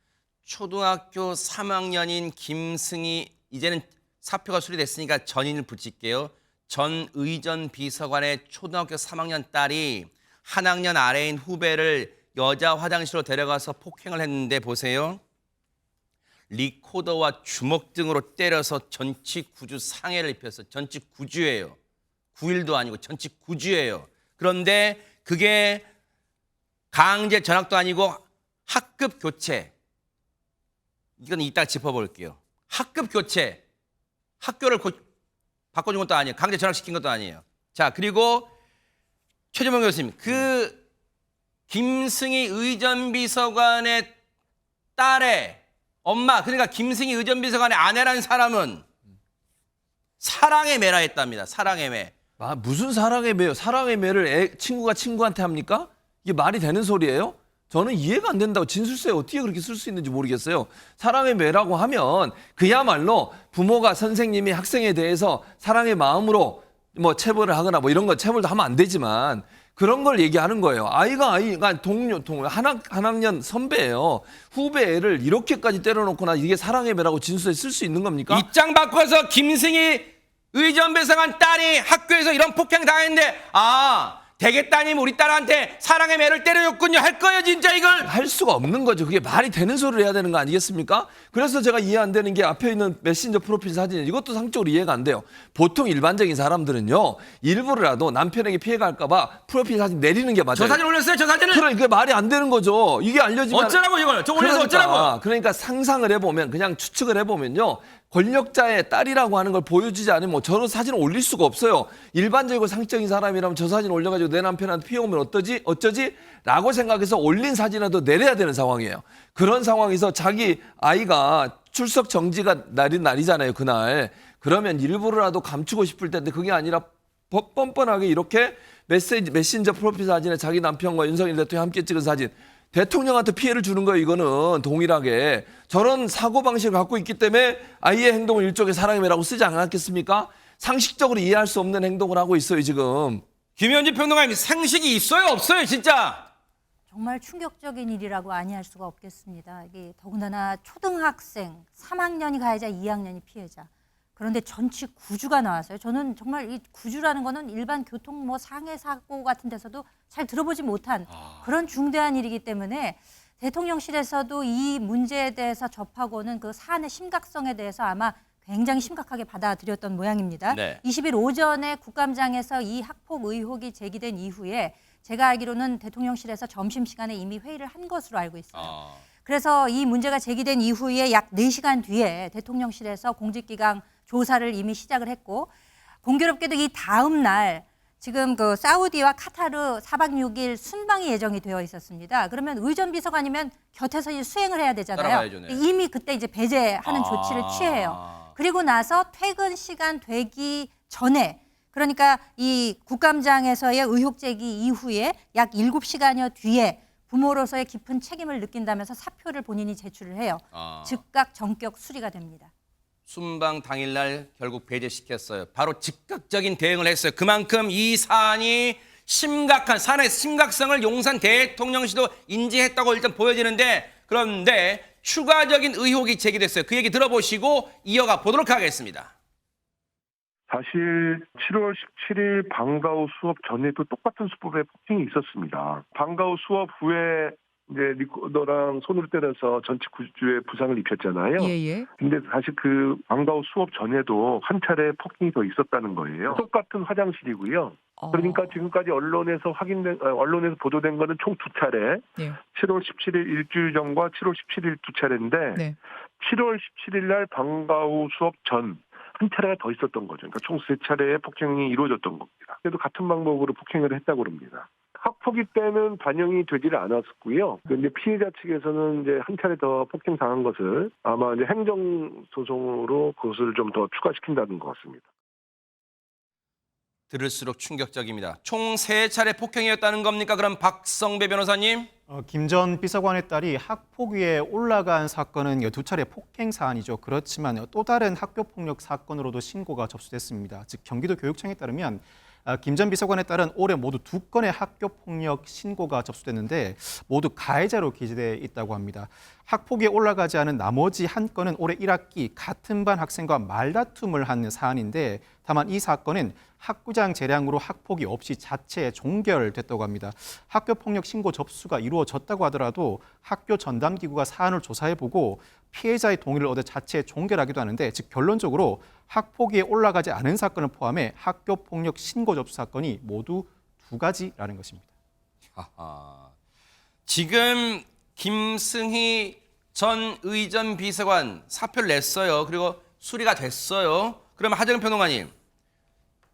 초등학교 3학년인 김승희, 이제는 사표가 수리됐으니까 전인을 붙일게요. 전 의전 비서관의 초등학교 3학년 딸이 한 학년 아래인 후배를 여자 화장실로 데려가서 폭행을 했는데 보세요. 리코더와 주먹 등으로 때려서 전치 구주 상해를 입혀서 전치 구주예요. 9일도 아니고 전치 구주예요. 그런데 그게 강제 전학도 아니고 학급 교체. 이건 이따 짚어볼게요. 학급 교체. 학교를 바꿔준 것도 아니에요. 강제 전학시킨 것도 아니에요. 자, 그리고 최재명 교수님, 그 김승희 의전비서관의 딸의 엄마, 그러니까 김승희 의전비서관의 아내라는 사람은 사랑의 매라 했답니다. 사랑의 매. 아, 무슨 사랑의 매요? 사랑의 매를 친구가 친구한테 합니까? 이게 말이 되는 소리예요? 저는 이해가 안 된다고. 진술서에 어떻게 그렇게 쓸 수 있는지 모르겠어요. 사랑의 매라고 하면 그야말로 부모가 선생님이 학생에 대해서 사랑의 마음으로 뭐 체벌을 하거나 뭐 이런 거 체벌도 하면 안 되지만 그런 걸 얘기하는 거예요. 아이가 동료, 한 학년 선배예요. 후배 애를 이렇게까지 때려놓거나 이게 사랑의 매라고 진술서에 쓸 수 있는 겁니까? 입장 바꿔서 김승희 의전비서관 딸이 학교에서 이런 폭행 당했는데 대개 따님 우리 딸한테 사랑의 매를 때려줬군요 할 거예요 진짜 이걸? 할 수가 없는 거죠. 그게 말이 되는 소리를 해야 되는 거 아니겠습니까? 그래서 제가 이해 안 되는 게 앞에 있는 메신저 프로필 사진, 이것도 상적으로 이해가 안 돼요. 보통 일반적인 사람들은요, 일부러라도 남편에게 피해가 갈까 봐 프로필 사진 내리는 게 맞아요. 저 사진 올렸어요? 저 사진을? 그러니까 말이 안 되는 거죠. 이게 알려지면 어쩌라고 이걸? 저 올려서 어쩌라고? 그러니까 상상을 해보면, 그냥 추측을 해보면요, 권력자의 딸이라고 하는 걸 보여주지 않으면 저런 사진을 올릴 수가 없어요. 일반적이고 상식적인 사람이라면 저 사진 올려가지고 내 남편한테 피해 오면 어쩌지? 라고 생각해서 올린 사진이라도 내려야 되는 상황이에요. 그런 상황에서 자기 아이가 출석 정지가 날이잖아요, 그날. 그러면 일부러라도 감추고 싶을 텐데 그게 아니라 뻔뻔하게 이렇게 메신저 프로필 사진에 자기 남편과 윤석열 대통령이 함께 찍은 사진. 대통령한테 피해를 주는 거예요, 이거는 동일하게. 저런 사고방식을 갖고 있기 때문에 아이의 행동을 일종의 사랑이라고 쓰지 않았겠습니까? 상식적으로 이해할 수 없는 행동을 하고 있어요, 지금. 김현지 평론가님, 상식이 있어요, 없어요, 진짜? 정말 충격적인 일이라고 아니할 수가 없겠습니다. 이게 더군다나 초등학생 3학년이 가해자, 2학년이 피해자. 그런데 전치 9주가 나왔어요. 저는 정말 이 9주라는 거는 일반 교통 뭐 상해 사고 같은 데서도 잘 들어보지 못한 그런 중대한 일이기 때문에 대통령실에서도 이 문제에 대해서 접하고는 그 사안의 심각성에 대해서 아마 굉장히 심각하게 받아들였던 모양입니다. 네. 20일 오전에 국감장에서 이 학폭 의혹이 제기된 이후에 제가 알기로는 대통령실에서 점심시간에 이미 회의를 한 것으로 알고 있어요. 그래서 이 문제가 제기된 이후에 약 4시간 뒤에 대통령실에서 공직기강 조사를 이미 시작을 했고, 공교롭게도 이 다음 날 지금 그 사우디와 카타르 4박 6일 순방이 예정이 되어 있었습니다. 그러면 의전 비서관이면 곁에서 수행을 해야 되잖아요. 따라가야죠, 네. 이미 그때 이제 배제하는 조치를 취해요. 그리고 나서 퇴근 시간 되기 전에, 그러니까 이 국감장에서의 의혹 제기 이후에 약 7시간여 뒤에 부모로서의 깊은 책임을 느낀다면서 사표를 본인이 제출을 해요. 즉각 전격 수리가 됩니다. 순방 당일날 결국 배제시켰어요. 바로 즉각적인 대응을 했어요. 그만큼 이 사안이 심각한, 사안의 심각성을 용산 대통령실도 인지했다고 일단 보여지는데, 그런데 추가적인 의혹이 제기됐어요. 그 얘기 들어보시고 이어가 보도록 하겠습니다. 사실 7월 17일 방과후 수업 전에도 똑같은 수법의 폭행이 있었습니다. 방과후 수업 후에 이제 리코더랑 손으로 때려서 전치 9주의 부상을 입혔잖아요. 근데 사실 그 방과후 수업 전에도 한 차례 폭행이 더 있었다는 거예요. 똑같은 화장실이고요. 그러니까 지금까지 언론에서 보도된 거는 총 2차례. 7월 17일 일주일 전과 7월 17일 2차례인데 7월 17일 날 방과후 수업 전 한 차례가 더 있었던 거죠. 그러니까 총 3차례의 폭행이 이루어졌던 겁니다. 그래도 같은 방법으로 폭행을 했다고 합니다. 학폭위 때는 반영이 되지를 않았고요. 근데 피해자 측에서는 이제 한 차례 더 폭행 당한 것을 아마 이제 행정 소송으로 그것을 좀 더 추가시킨다는 것 같습니다. 들을수록 충격적입니다. 총 3차례 폭행이었다는 겁니까? 그럼 박성배 변호사님? 김 전 비서관의 딸이 학폭위에 올라간 사건은 2차례 폭행 사안이죠. 그렇지만 또 다른 학교폭력 사건으로도 신고가 접수됐습니다. 즉 경기도 교육청에 따르면 김 전 비서관의 딸은 올해 모두 2건의 학교폭력 신고가 접수됐는데 모두 가해자로 기재돼 있다고 합니다. 학폭위에 올라가지 않은 나머지 한 건은 올해 1학기 같은 반 학생과 말다툼을 한 사안인데, 다만 이 사건은 학구장 재량으로 학폭위 없이 자체 종결됐다고 합니다. 학교폭력 신고 접수가 이루어졌다고 하더라도 학교 전담기구가 사안을 조사해보고 피해자의 동의를 얻어 자체 종결하기도 하는데, 즉 결론적으로 학폭위에 올라가지 않은 사건을 포함해 학교폭력 신고 접수 사건이 모두 2가지라는 것입니다. 지금 김승희 전 의전 비서관 사표를 냈어요. 그리고 수리가 됐어요. 그러면 하정은 평론가님,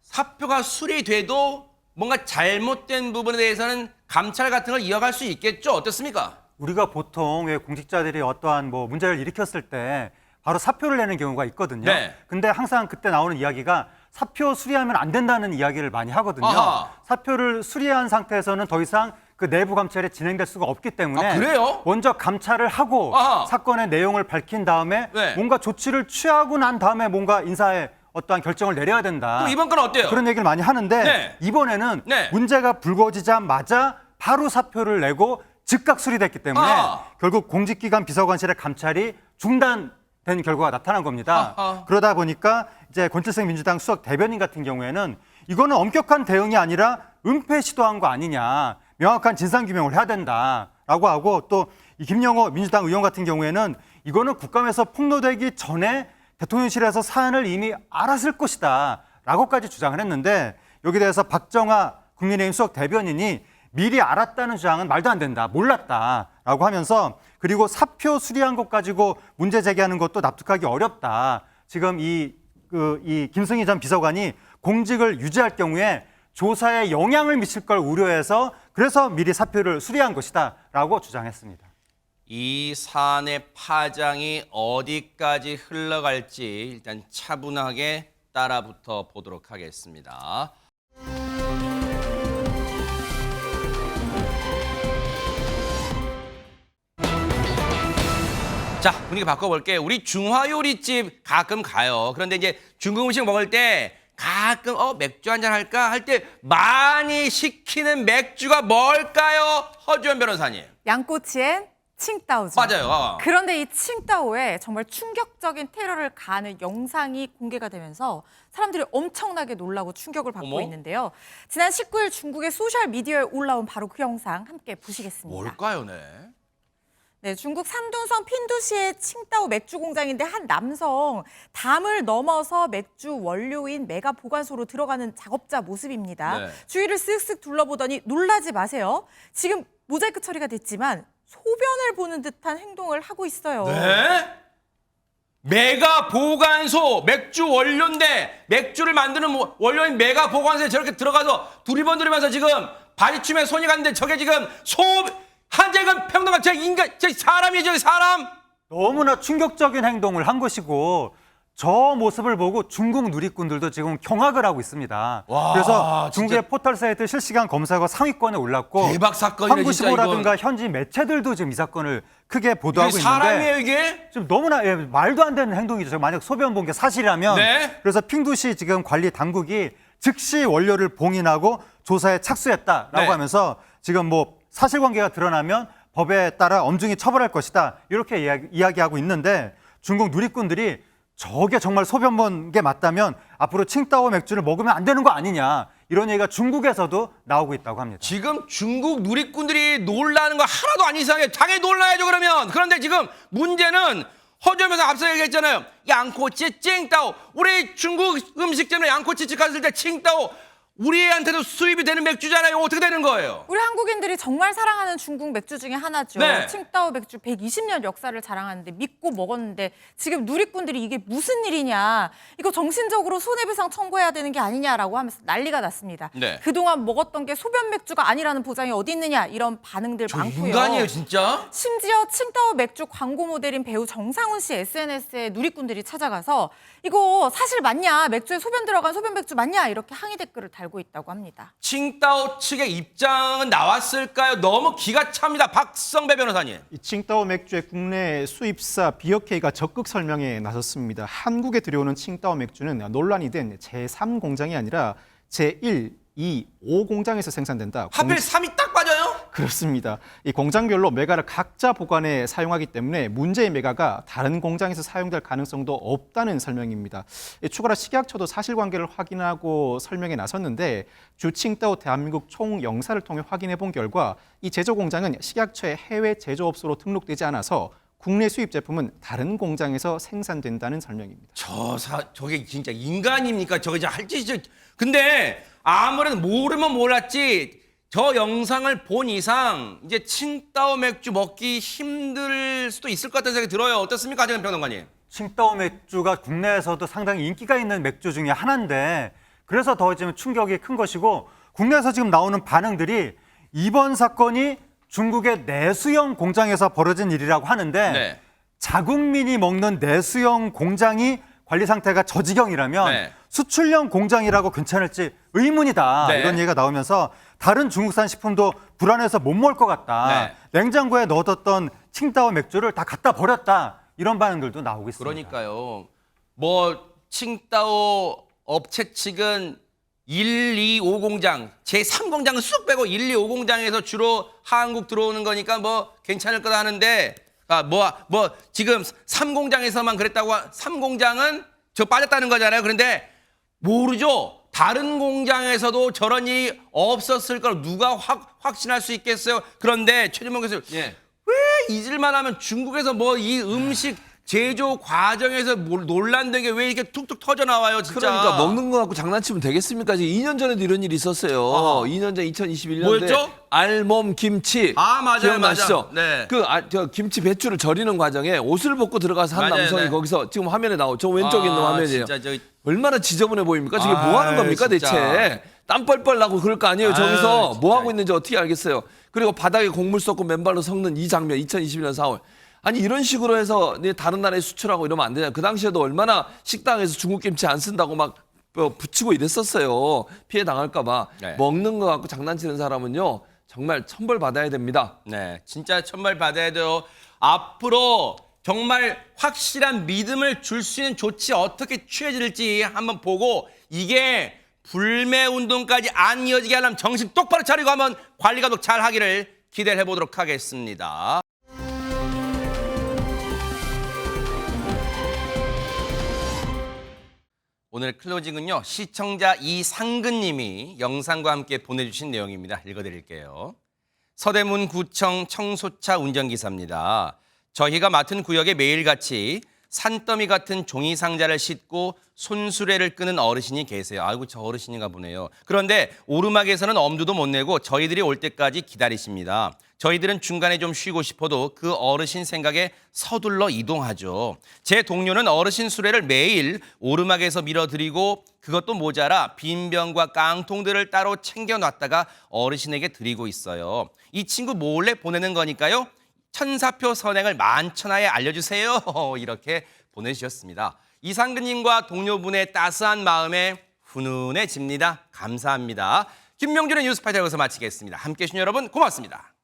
사표가 수리돼도 뭔가 잘못된 부분에 대해서는 감찰 같은 걸 이어갈 수 있겠죠? 어떻습니까? 우리가 보통 왜 공직자들이 어떠한 뭐 문제를 일으켰을 때 바로 사표를 내는 경우가 있거든요. 네. 근데 항상 그때 나오는 이야기가 사표 수리하면 안 된다는 이야기를 많이 하거든요. 아하. 사표를 수리한 상태에서는 더 이상 그 내부 감찰이 진행될 수가 없기 때문에 그래요? 먼저 감찰을 하고 아하. 사건의 내용을 밝힌 다음에 네. 뭔가 조치를 취하고 난 다음에 뭔가 인사에 어떠한 결정을 내려야 된다. 그럼 이번 건 어때요? 그런 얘기를 많이 하는데 네. 이번에는 네. 문제가 불거지자마자 바로 사표를 내고 즉각 수리됐기 때문에 결국 공직기관 비서관실의 감찰이 중단된 결과가 나타난 겁니다. 그러다 보니까 이제 권칠성 민주당 수석 대변인 같은 경우에는 이거는 엄격한 대응이 아니라 은폐 시도한 거 아니냐, 명확한 진상규명을 해야 된다라고 하고, 또 이 김영호 민주당 의원 같은 경우에는 이거는 국감에서 폭로되기 전에 대통령실에서 사안을 이미 알았을 것이다 라고까지 주장을 했는데, 여기에 대해서 박정아 국민의힘 수석 대변인이 미리 알았다는 주장은 말도 안 된다, 몰랐다라고 하면서, 그리고 사표 수리한 것 가지고 문제 제기하는 것도 납득하기 어렵다. 지금 이 김승희 전 비서관이 공직을 유지할 경우에 조사에 영향을 미칠 걸 우려해서 그래서 미리 사표를 수리한 것이다라고 주장했습니다. 이 사안의 파장이 어디까지 흘러갈지 일단 차분하게 따라붙어 보도록 하겠습니다. 자, 분위기 바꿔볼게요. 우리 중화요리집 가끔 가요. 그런데 이제 중국 음식 먹을 때 가끔 맥주 한잔 할까 할 때 많이 시키는 맥주가 뭘까요? 허주연 변호사님. 양꼬치엔 칭따오죠. 맞아요. 그런데 이 칭따오에 정말 충격적인 테러를 가하는 영상이 공개가 되면서 사람들이 엄청나게 놀라고 충격을 받고 어머? 있는데요. 지난 19일 중국의 소셜미디어에 올라온 바로 그 영상 함께 보시겠습니다. 뭘까요, 네? 네, 중국 산둥성 핀두시의 칭따오 맥주 공장인데 한 남성 담을 넘어서 맥주 원료인 메가 보관소로 들어가는 작업자 모습입니다. 네. 주위를 쓱쓱 둘러보더니 놀라지 마세요. 지금 모자이크 처리가 됐지만 소변을 보는 듯한 행동을 하고 있어요. 네? 메가 보관소 맥주 원료인데 맥주를 만드는 원료인 메가 보관소에 저렇게 들어가서 두리번두리면서 지금 바리춤에 손이 갔는데 저게 지금 한재근 평등한 저 인간, 저 사람이에요, 저 사람. 너무나 충격적인 행동을 한 것이고 저 모습을 보고 중국 누리꾼들도 지금 경악을 하고 있습니다. 와, 그래서 진짜. 중국의 포털 사이트 실시간 검색어 상위권에 올랐고 대박 사건이네, 진짜 한국시보라든가 현지 매체들도 지금 이 사건을 크게 보도하고 이게 있는데 사람이에요, 이게? 지금 너무나 말도 안 되는 행동이죠. 만약 소변 본 게 사실이라면 네. 그래서 핑두시 지금 관리 당국이 즉시 원료를 봉인하고 조사에 착수했다라고 네. 하면서 지금 사실관계가 드러나면 법에 따라 엄중히 처벌할 것이다 이렇게 이야기하고 있는데 중국 누리꾼들이 저게 정말 소변 본 게 맞다면 앞으로 칭따오 맥주를 먹으면 안 되는 거 아니냐 이런 얘기가 중국에서도 나오고 있다고 합니다. 지금 중국 누리꾼들이 놀라는 거 하나도 안 이상해요. 당연히 놀라야죠, 그러면. 그런데 지금 문제는 허주면서 앞서 얘기했잖아요. 양꼬치 칭따오. 우리 중국 음식점에 양꼬치집 갔을 때 칭따오 우리한테도 수입이 되는 맥주잖아요. 어떻게 되는 거예요? 우리 한국인들이 정말 사랑하는 중국 맥주 중에 하나죠. 네. 칭따오 맥주 120년 역사를 자랑하는데 믿고 먹었는데 지금 누리꾼들이 이게 무슨 일이냐. 이거 정신적으로 손해배상 청구해야 되는 게 아니냐라고 하면서 난리가 났습니다. 네. 그동안 먹었던 게 소변 맥주가 아니라는 보장이 어디 있느냐 이런 반응들 저 많고요. 인간이에요, 진짜? 심지어 칭따오 맥주 광고 모델인 배우 정상훈 씨 SNS에 누리꾼들이 찾아가서 이거 사실 맞냐? 맥주에 소변 들어간 소변 맥주 맞냐? 이렇게 항의 댓글을 달고 있다고 합니다. 칭따오 측의 입장은 나왔을까요? 너무 기가 찹니다. 박성배 변호사님. 이 칭따오 맥주의 국내 수입사 비어케이가 적극 설명에 나섰습니다. 한국에 들여오는 칭따오 맥주는 논란이 된 제3공장이 아니라 제1, 2, 5공장에서 생산된다. 하필 3이 딱 빠져요? 그렇습니다. 이 공장별로 메가를 각자 보관해 사용하기 때문에 문제의 메가가 다른 공장에서 사용될 가능성도 없다는 설명입니다. 추가로 식약처도 사실관계를 확인하고 설명에 나섰는데 주 칭따오 대한민국 총영사를 통해 확인해 본 결과 이 제조 공장은 식약처의 해외 제조업소로 등록되지 않아서 국내 수입 제품은 다른 공장에서 생산된다는 설명입니다. 저게 진짜 인간입니까? 저게 할 짓이. 근데 아무래도 모르면 몰랐지. 저 영상을 본 이상 이제 칭따오 맥주 먹기 힘들 수도 있을 것 같다는 생각이 들어요. 어떻습니까, 하재근 평론가님? 칭따오 맥주가 국내에서도 상당히 인기가 있는 맥주 중에 하나인데 그래서 더 지금 충격이 큰 것이고 국내에서 지금 나오는 반응들이 이번 사건이 중국의 내수형 공장에서 벌어진 일이라고 하는데 네. 자국민이 먹는 내수형 공장이 관리 상태가 저 지경이라면 네. 수출형 공장이라고 괜찮을지 의문이다. 네. 이런 얘기가 나오면서 다른 중국산 식품도 불안해서 못 먹을 것 같다. 네. 냉장고에 넣어뒀던 칭따오 맥주를 다 갖다 버렸다. 이런 반응들도 나오고 있습니다. 그러니까요. 칭따오 업체 측은 1, 2, 5공장, 제3공장은 쑥 빼고 1, 2, 5공장에서 주로 한국 들어오는 거니까 괜찮을 거다 하는데 지금 3공장에서만 그랬다고 3공장은 저 빠졌다는 거잖아요. 그런데 모르죠. 다른 공장에서도 저런 일이 없었을 걸 누가 확신할 수 있겠어요. 그런데 최진봉 교수 왜 잊을만 하면 중국에서 이 음식 제조 과정에서 논란된 게 왜 이렇게 툭툭 터져 나와요, 진짜. 그러니까 먹는 거 갖고 장난치면 되겠습니까? 지금 2년 전에도 이런 일이 있었어요. 2년 전 2021년에 뭐였죠? 알몸 김치. 맞아요, 기억나시죠? 맞아요. 네. 저 김치 배추를 절이는 과정에 옷을 벗고 들어가서 한 맞아요, 남성이 네. 거기서 지금 화면에 저 왼쪽에 있는 화면이에요. 진짜 얼마나 지저분해 보입니까? 저게 뭐 하는 겁니까, 진짜. 대체? 땀 뻘뻘 나고 그럴 거 아니에요. 저기서 뭐 하고 있는지 어떻게 알겠어요. 그리고 바닥에 곡물 쏟고 맨발로 섞는 이 장면 2021년 4월. 아니 이런 식으로 해서 다른 나라에 수출하고 이러면 안 되냐. 그 당시에도 얼마나 식당에서 중국 김치 안 쓴다고 막 붙이고 이랬었어요. 피해 당할까 봐. 네. 먹는 거 갖고 장난치는 사람은요. 정말 천벌 받아야 됩니다. 네, 진짜 천벌 받아야 돼요. 앞으로 정말 확실한 믿음을 줄 수 있는 조치 어떻게 취해질지 한번 보고 이게 불매 운동까지 안 이어지게 하려면 정신 똑바로 차리고 한번 관리 감독 잘 하기를 기대를 해보도록 하겠습니다. 오늘 클로징은요. 시청자 이상근님이 영상과 함께 보내주신 내용입니다. 읽어드릴게요. 서대문구청 청소차 운전기사입니다. 저희가 맡은 구역에 매일같이 산더미 같은 종이 상자를 싣고 손수레를 끄는 어르신이 계세요. 아이고 저 어르신인가 보네요. 그런데 오르막에서는 엄두도 못 내고 저희들이 올 때까지 기다리십니다. 저희들은 중간에 좀 쉬고 싶어도 그 어르신 생각에 서둘러 이동하죠. 제 동료는 어르신 수레를 매일 오르막에서 밀어드리고 그것도 모자라 빈병과 깡통들을 따로 챙겨놨다가 어르신에게 드리고 있어요. 이 친구 몰래 보내는 거니까요. 천사표 선행을 만천하에 알려주세요. 이렇게 보내주셨습니다. 이상근님과 동료분의 따스한 마음에 훈훈해집니다. 감사합니다. 김명준의 뉴스파이터 여기서 마치겠습니다. 함께해 주신 여러분 고맙습니다.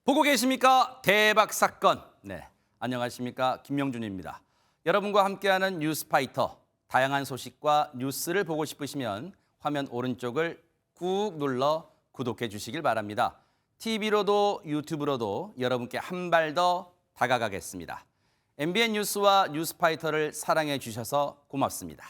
보고 계십니까? 대박 사건. 네, 안녕하십니까? 김명준입니다. 여러분과 함께하는 뉴스파이터. 다양한 소식과 뉴스를 보고 싶으시면 화면 오른쪽을 꾹 눌러 구독해 주시길 바랍니다. TV로도 유튜브로도 여러분께 한 발 더 다가가겠습니다. MBN 뉴스와 뉴스파이터를 사랑해 주셔서 고맙습니다.